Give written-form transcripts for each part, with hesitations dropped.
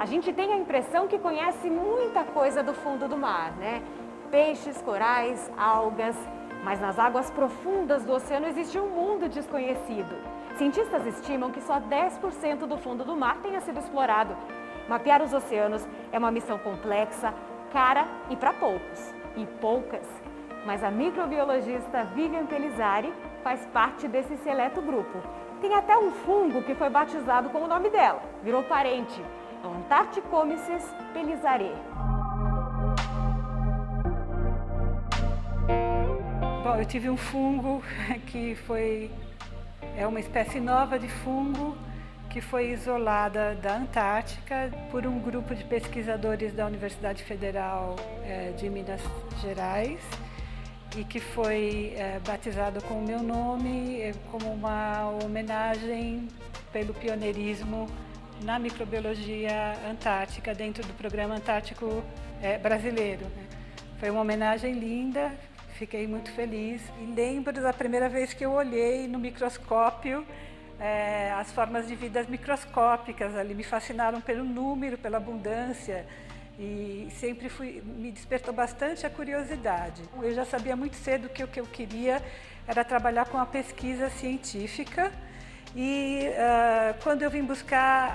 A gente tem a impressão que conhece muita coisa do fundo do mar, né? Peixes, corais, algas, mas nas águas profundas do oceano existe um mundo desconhecido. Cientistas estimam que só 10% do fundo do mar tenha sido explorado. Mapear os oceanos é uma missão complexa, cara e para poucos, e poucas. Mas a microbiologista Vivian Pellizzari faz parte desse seleto grupo. Tem até um fungo que foi batizado com o nome dela, virou parente, Antarcticomyces pellizzariae. Bom, eu tive um fungo que é uma espécie nova de fungo que foi isolada da Antártica por um grupo de pesquisadores da Universidade Federal de Minas Gerais e que foi batizado com o meu nome como uma homenagem pelo pioneirismo na microbiologia antártica dentro do Programa Antártico Brasileiro. Foi uma homenagem linda, fiquei muito feliz e lembro da primeira vez que eu olhei no microscópio as formas de vida microscópicas ali, me fascinaram pelo número, pela abundância e sempre me despertou bastante a curiosidade. Eu já sabia muito cedo que o que eu queria era trabalhar com a pesquisa científica e quando eu vim buscar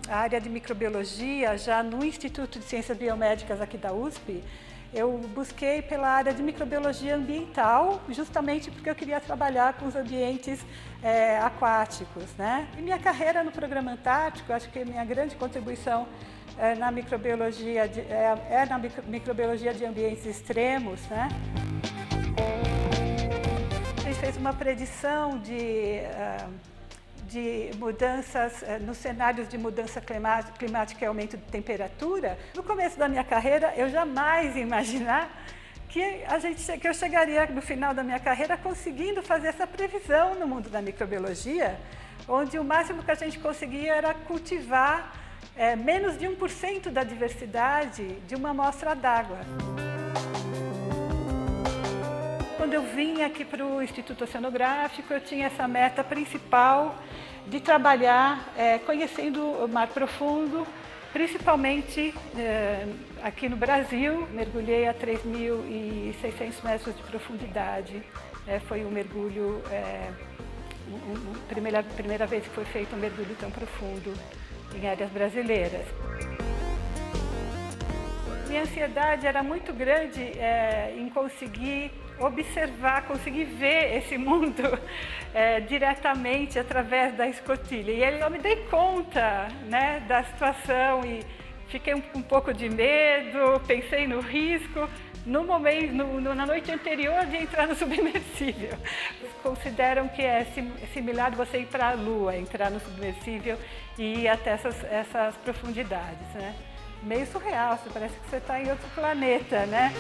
a área de microbiologia, já no Instituto de Ciências Biomédicas aqui da USP, eu busquei pela área de microbiologia ambiental, justamente porque eu queria trabalhar com os ambientes aquáticos, né? E minha carreira no Programa Antártico, acho que a minha grande contribuição na microbiologia na microbiologia de ambientes extremos, né? A gente fez uma predição de mudanças nos cenários de mudança climática e aumento de temperatura. No começo da minha carreira, eu jamais ia imaginar que eu chegaria no final da minha carreira conseguindo fazer essa previsão no mundo da microbiologia, onde o máximo que a gente conseguia era cultivar menos de 1% da diversidade de uma amostra d'água. Quando eu vim aqui para o Instituto Oceanográfico, eu tinha essa meta principal de trabalhar conhecendo o mar profundo, principalmente aqui no Brasil. Mergulhei a 3.600 metros de profundidade. Foi um mergulho, primeira vez que foi feito um mergulho tão profundo em áreas brasileiras. Minha ansiedade era muito grande em conseguir observar, conseguir ver esse mundo diretamente através da escotilha. E aí eu me dei conta, né, da situação e fiquei um pouco de medo, pensei no risco na noite anterior de entrar no submersível. Consideram que é similar você ir para a Lua, entrar no submersível e ir até essas profundidades, né? Meio surreal, parece que você está em outro planeta, né?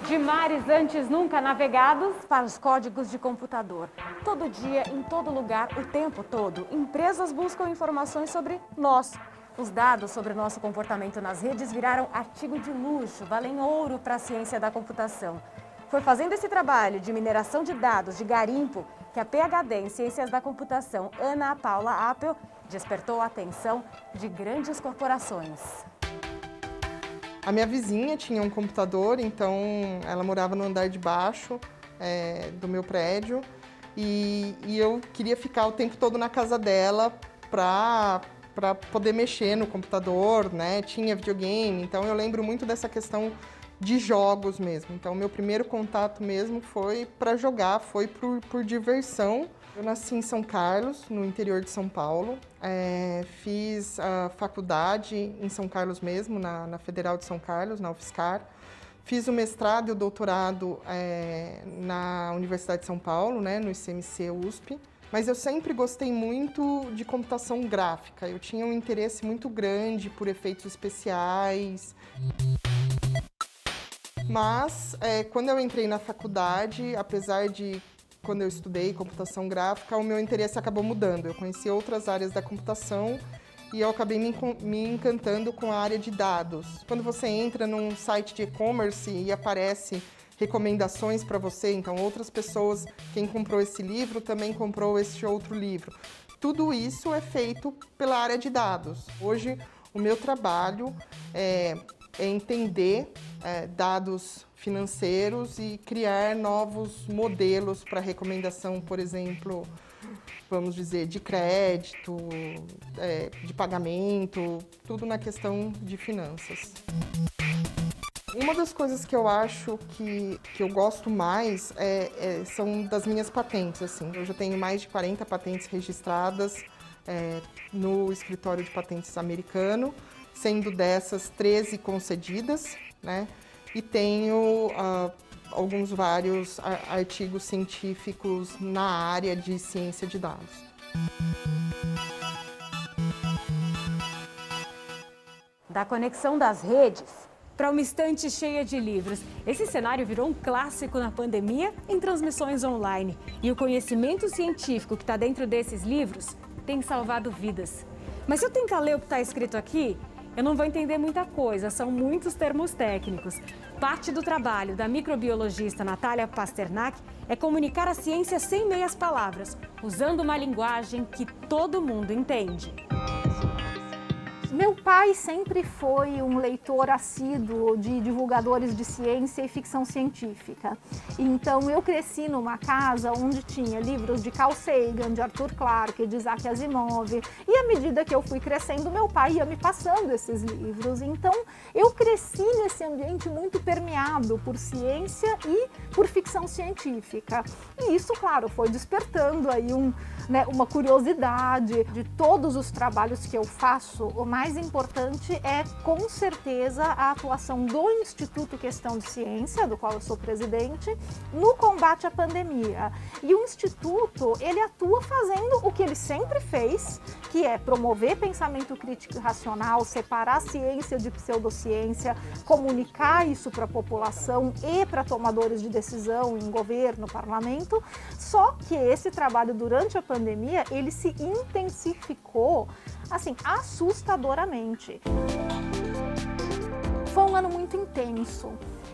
De mares antes nunca navegados para os códigos de computador. Todo dia, em todo lugar, o tempo todo, empresas buscam informações sobre nós. Os dados sobre o nosso comportamento nas redes viraram artigo de luxo, valem ouro para a ciência da computação. Foi fazendo esse trabalho de mineração de dados, de garimpo, que a PhD em Ciências da Computação, Ana Paula Appel, despertou a atenção de grandes corporações. A minha vizinha tinha um computador, então ela morava no andar de baixo do meu prédio e eu queria ficar o tempo todo na casa dela para poder mexer no computador, né? Tinha videogame, então eu lembro muito dessa questão de jogos mesmo. Então, meu primeiro contato mesmo foi para jogar, foi por diversão. Eu nasci em São Carlos, no interior de São Paulo. Fiz a faculdade em São Carlos mesmo, na Federal de São Carlos, na UFSCar. Fiz o mestrado e o doutorado na Universidade de São Paulo, né, no ICMC USP. Mas eu sempre gostei muito de computação gráfica. Eu tinha um interesse muito grande por efeitos especiais. Mas, quando eu entrei na faculdade, apesar de quando eu estudei computação gráfica, o meu interesse acabou mudando. Eu conheci outras áreas da computação e eu acabei me encantando com a área de dados. Quando você entra num site de e-commerce e aparece recomendações para você, então outras pessoas, quem comprou esse livro também comprou este outro livro. Tudo isso é feito pela área de dados. Hoje, o meu trabalho é entender dados financeiros e criar novos modelos para recomendação, por exemplo, vamos dizer, de crédito, de pagamento, tudo na questão de finanças. Uma das coisas que eu acho que eu gosto mais são das minhas patentes. Assim. Eu já tenho mais de 40 patentes registradas no escritório de patentes americano, sendo dessas 13 concedidas, né? E tenho vários artigos científicos na área de ciência de dados. Da conexão das redes para uma estante cheia de livros. Esse cenário virou um clássico na pandemia em transmissões online. E o conhecimento científico que está dentro desses livros tem salvado vidas. Mas se eu tentar ler o que está escrito aqui, eu não vou entender muita coisa, são muitos termos técnicos. Parte do trabalho da microbiologista Natália Pasternak é comunicar a ciência sem meias palavras, usando uma linguagem que todo mundo entende. Meu pai sempre foi um leitor assíduo de divulgadores de ciência e ficção científica. Então eu cresci numa casa onde tinha livros de Carl Sagan, de Arthur Clarke, de Isaac Asimov. E à medida que eu fui crescendo, meu pai ia me passando esses livros. Então eu cresci nesse ambiente muito permeado por ciência e por ficção científica. E isso, claro, foi despertando aí uma curiosidade de todos os trabalhos que eu faço. O mais importante é, com certeza, a atuação do Instituto Questão de Ciência, do qual eu sou presidente, no combate à pandemia. E o Instituto, ele atua fazendo o que ele sempre fez, que é promover pensamento crítico e racional, separar a ciência de pseudociência, comunicar isso para a população e para tomadores de decisão em governo, parlamento. Só que esse trabalho durante a pandemia, ele se intensificou assim, assustadoramente. Foi um ano muito intenso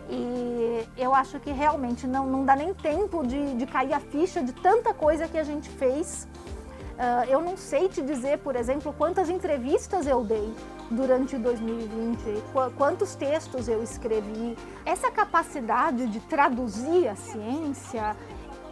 e eu acho que realmente não dá nem tempo de cair a ficha de tanta coisa que a gente fez. Eu não sei te dizer, por exemplo, quantas entrevistas eu dei durante 2020, quantos textos eu escrevi. Essa capacidade de traduzir a ciência,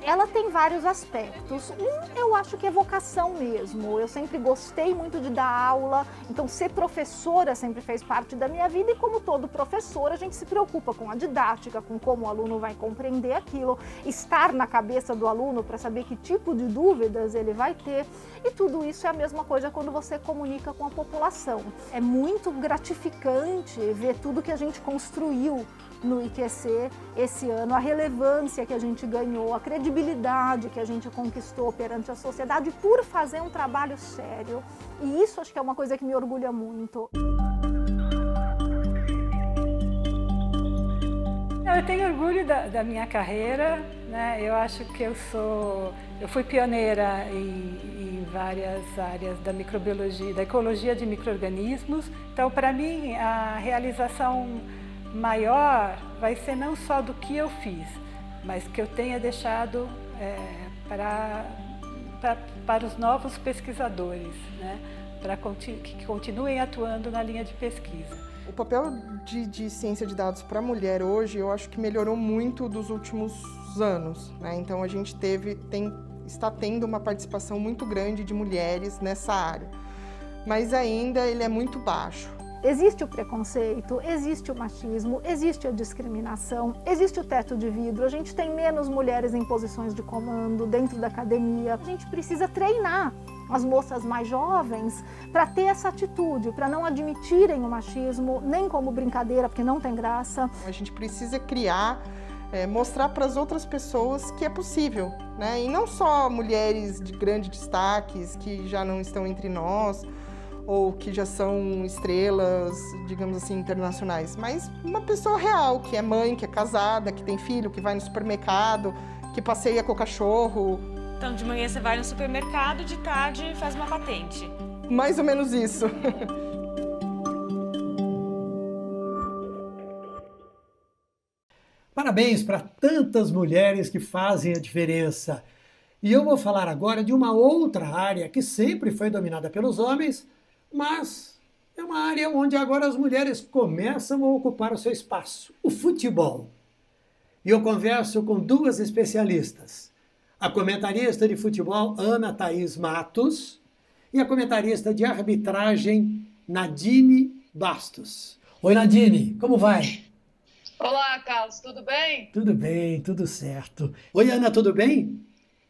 ela tem vários aspectos. Eu acho que é vocação mesmo. Eu sempre gostei muito de dar aula, então ser professora sempre fez parte da minha vida e como todo professor, a gente se preocupa com a didática, com como o aluno vai compreender aquilo, estar na cabeça do aluno para saber que tipo de dúvidas ele vai ter. E tudo isso é a mesma coisa quando você comunica com a população. É muito gratificante ver tudo que a gente construiu no IQC esse ano, a relevância que a gente ganhou, a credibilidade que a gente conquistou perante a sociedade por fazer um trabalho sério. E isso acho que é uma coisa que me orgulha muito. Eu tenho orgulho da minha carreira, né? Eu acho que eu fui pioneira em várias áreas da microbiologia, da ecologia de micro-organismos. Então, para mim, a realização maior vai ser não só do que eu fiz, mas que eu tenha deixado para os novos pesquisadores, né? Para que continuem atuando na linha de pesquisa. O papel de ciência de dados para a mulher hoje, eu acho que melhorou muito dos últimos anos, né? Então a gente está tendo uma participação muito grande de mulheres nessa área, mas ainda ele é muito baixo. Existe o preconceito, existe o machismo, existe a discriminação, existe o teto de vidro, a gente tem menos mulheres em posições de comando dentro da academia. A gente precisa treinar as moças mais jovens para ter essa atitude, para não admitirem o machismo, nem como brincadeira, porque não tem graça. A gente precisa criar, mostrar para as outras pessoas que é possível, né? E não só mulheres de grandes destaques que já não estão entre nós, ou que já são estrelas, digamos assim, internacionais, mas uma pessoa real, que é mãe, que é casada, que tem filho, que vai no supermercado, que passeia com o cachorro. Então, de manhã você vai no supermercado, de tarde faz uma patente. Mais ou menos isso. Parabéns para tantas mulheres que fazem a diferença. E eu vou falar agora de uma outra área que sempre foi dominada pelos homens, mas é uma área onde agora as mulheres começam a ocupar o seu espaço, o futebol. E eu converso com duas especialistas, a comentarista de futebol Ana Thaís Matos e a comentarista de arbitragem Nadine Bastos. Oi, Nadine, como vai? Olá, Carlos, tudo bem? Tudo bem, tudo certo. Oi, Ana, tudo bem?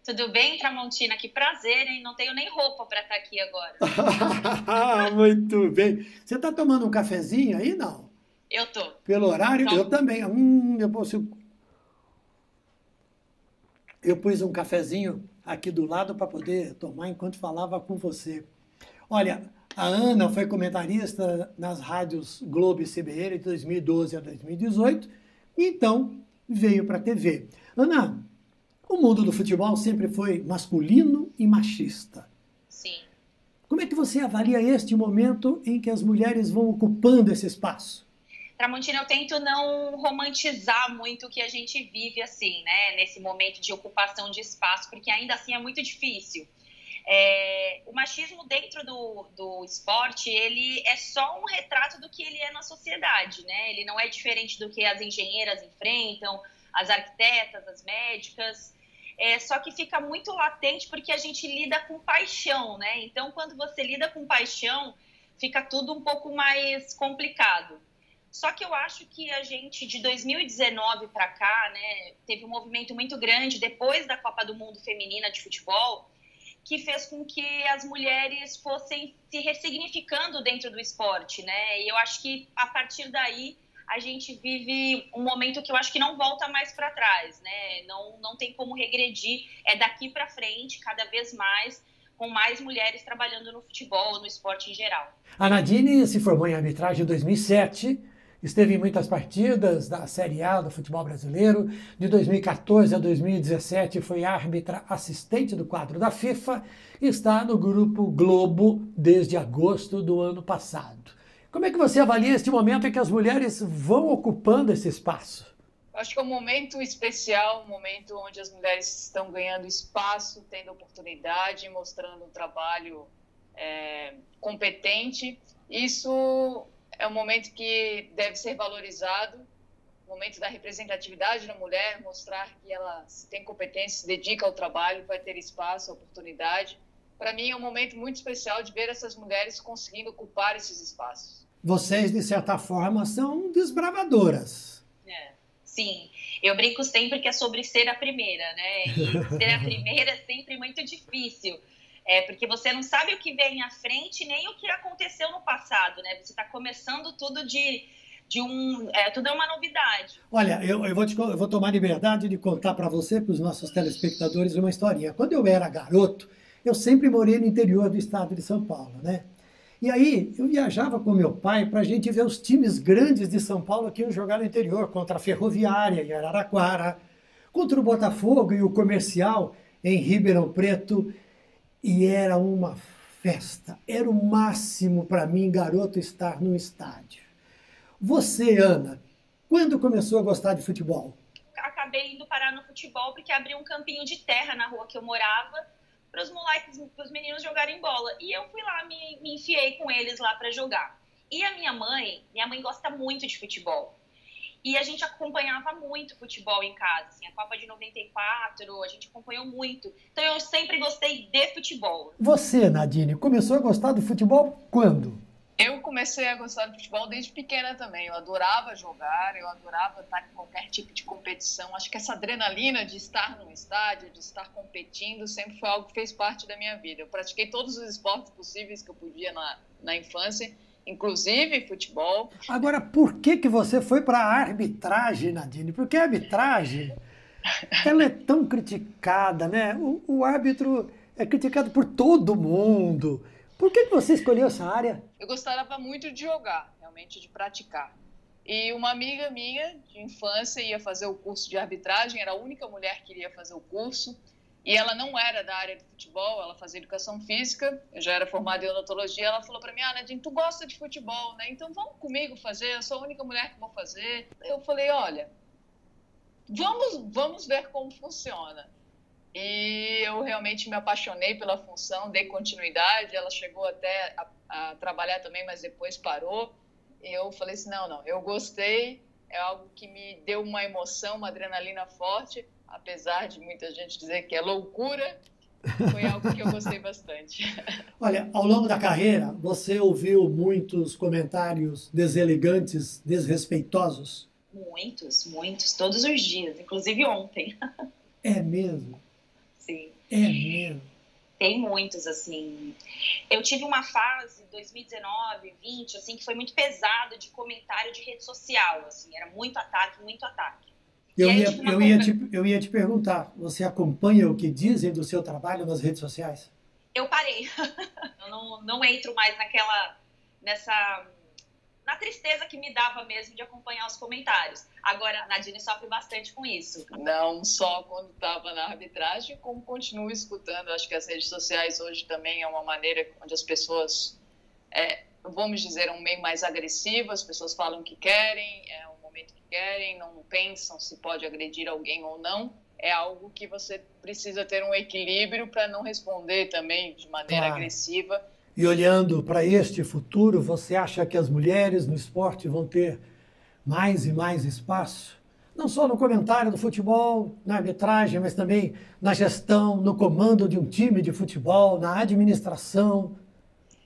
Tudo bem, Tramontina? Que prazer, hein? Não tenho nem roupa para estar aqui agora. Muito bem. Você está tomando um cafezinho aí, não? Eu tô. Pelo horário? Então... Eu também. Eu pus um cafezinho aqui do lado para poder tomar enquanto falava com você. Olha, a Ana foi comentarista nas rádios Globo e CBN de 2012 a 2018, e então veio para a TV. Ana, o mundo do futebol sempre foi masculino e machista. Sim. Como é que você avalia este momento em que as mulheres vão ocupando esse espaço? Tramontina, eu tento não romantizar muito o que a gente vive assim, né? Nesse momento de ocupação de espaço, porque ainda assim é muito difícil. O machismo dentro do esporte, ele é só um retrato do que ele é na sociedade, né? Ele não é diferente do que as engenheiras enfrentam, as arquitetas, as médicas. Só que fica muito latente porque a gente lida com paixão, né? Então, quando você lida com paixão, fica tudo um pouco mais complicado. Só que eu acho que a gente, de 2019 para cá, né, teve um movimento muito grande depois da Copa do Mundo Feminina de Futebol, que fez com que as mulheres fossem se ressignificando dentro do esporte, né? E eu acho que, a partir daí, a gente vive um momento que eu acho que não volta mais para trás, né? Não tem como regredir, é daqui para frente, cada vez mais, com mais mulheres trabalhando no futebol, no esporte em geral. A Nadine se formou em arbitragem em 2007, esteve em muitas partidas da Série A do futebol brasileiro. De 2014 a 2017 foi árbitra assistente do quadro da FIFA e está no Grupo Globo desde agosto do ano passado. Como é que você avalia este momento em que as mulheres vão ocupando esse espaço? Acho que é um momento especial, um momento onde as mulheres estão ganhando espaço, tendo oportunidade, mostrando um trabalho competente. Isso é um momento que deve ser valorizado, o momento da representatividade da mulher, mostrar que ela tem competência, se dedica ao trabalho, vai ter espaço, oportunidade. Para mim é um momento muito especial de ver essas mulheres conseguindo ocupar esses espaços. Vocês, de certa forma, são desbravadoras. Sim, eu brinco sempre que é sobre ser a primeira, né? E ser a primeira é sempre muito difícil. Porque você não sabe o que vem à frente, nem o que aconteceu no passado, né? Você está começando tudo tudo é uma novidade. Olha, eu vou tomar liberdade de contar para você, para os nossos telespectadores, uma historinha. Quando eu era garoto, eu sempre morei no interior do estado de São Paulo, né? E aí eu viajava com meu pai para a gente ver os times grandes de São Paulo que iam jogar no interior, contra a Ferroviária em Araraquara, contra o Botafogo e o Comercial em Ribeirão Preto. E era uma festa, era o máximo para mim, garoto, estar no estádio. Você, Ana, quando começou a gostar de futebol? Acabei indo parar no futebol porque abriu um campinho de terra na rua que eu morava para os moleques, para os meninos jogarem bola. E eu fui lá, me enfiei com eles lá para jogar. E a minha mãe gosta muito de futebol. E a gente acompanhava muito futebol em casa, assim, a Copa de 94, a gente acompanhou muito. Então eu sempre gostei de futebol. Você, Nadine, começou a gostar do futebol quando? Eu comecei a gostar de futebol desde pequena também. Eu adorava jogar, eu adorava estar em qualquer tipo de competição. Acho que essa adrenalina de estar no estádio, de estar competindo, sempre foi algo que fez parte da minha vida. Eu pratiquei todos os esportes possíveis que eu podia na infância, inclusive futebol. Agora, por que você foi para a arbitragem, Nadine? Porque a arbitragem, ela é tão criticada, né? O árbitro é criticado por todo mundo. Por que você escolheu essa área? Eu gostava muito de jogar, realmente de praticar. E uma amiga minha de infância ia fazer o curso de arbitragem, era a única mulher que iria fazer o curso. E ela não era da área de futebol, ela fazia educação física, eu já era formada em odontologia. Ela falou para mim, Nadine, tu gosta de futebol, né? Então vamos comigo fazer, eu sou a única mulher que vou fazer. Eu falei, olha, Vamos ver como funciona. E eu realmente me apaixonei pela função, dei continuidade. Ela chegou até a trabalhar também, mas depois parou. Eu falei assim, não, eu gostei, é algo que me deu uma emoção, uma adrenalina forte, apesar de muita gente dizer que é loucura, foi algo que eu gostei bastante. Olha, ao longo da carreira, você ouviu muitos comentários deselegantes, desrespeitosos? Muitos, todos os dias, inclusive ontem. É mesmo? Sim. É mesmo? Tem muitos, assim. Eu tive uma fase, 2019, 20, assim, que foi muito pesado de comentário de rede social, assim, era muito ataque, muito ataque. Eu ia te perguntar, você acompanha o que dizem do seu trabalho nas redes sociais? Eu parei. Eu não entro mais na tristeza que me dava mesmo de acompanhar os comentários. Agora, a Nadine sofre bastante com isso. Não só quando estava na arbitragem, como continuo escutando. Acho que as redes sociais hoje também é uma maneira onde as pessoas, vamos dizer, um meio mais agressivo, as pessoas falam o que querem, é um momento que querem, não pensam se pode agredir alguém ou não. É algo que você precisa ter um equilíbrio para não responder também de maneira agressiva. E olhando para este futuro, você acha que as mulheres no esporte vão ter mais e mais espaço? Não só no comentário do futebol, na arbitragem, mas também na gestão, no comando de um time de futebol, na administração.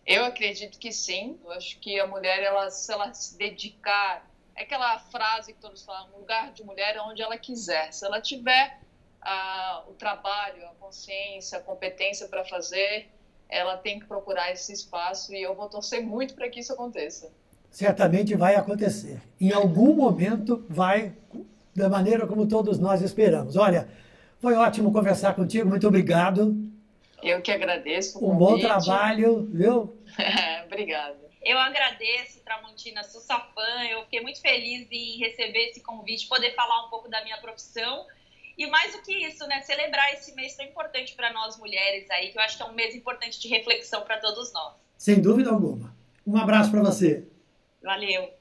Eu acredito que sim. Eu acho que a mulher, se ela se dedicar, é aquela frase que todos falam, lugar de mulher é onde ela quiser. Se ela tiver o trabalho, a consciência, a competência para fazer, ela tem que procurar esse espaço e eu vou torcer muito para que isso aconteça. Certamente vai acontecer. Em algum momento vai, da maneira como todos nós esperamos. Olha, foi ótimo conversar contigo, muito obrigado. Eu que agradeço o convite. Um bom trabalho, viu? Obrigada. Eu agradeço, Tramontina, sou sua fã, eu fiquei muito feliz em receber esse convite, poder falar um pouco da minha profissão. E mais do que isso, né, celebrar esse mês tão importante para nós mulheres aí, que eu acho que é um mês importante de reflexão para todos nós. Sem dúvida alguma. Um abraço para você. Valeu.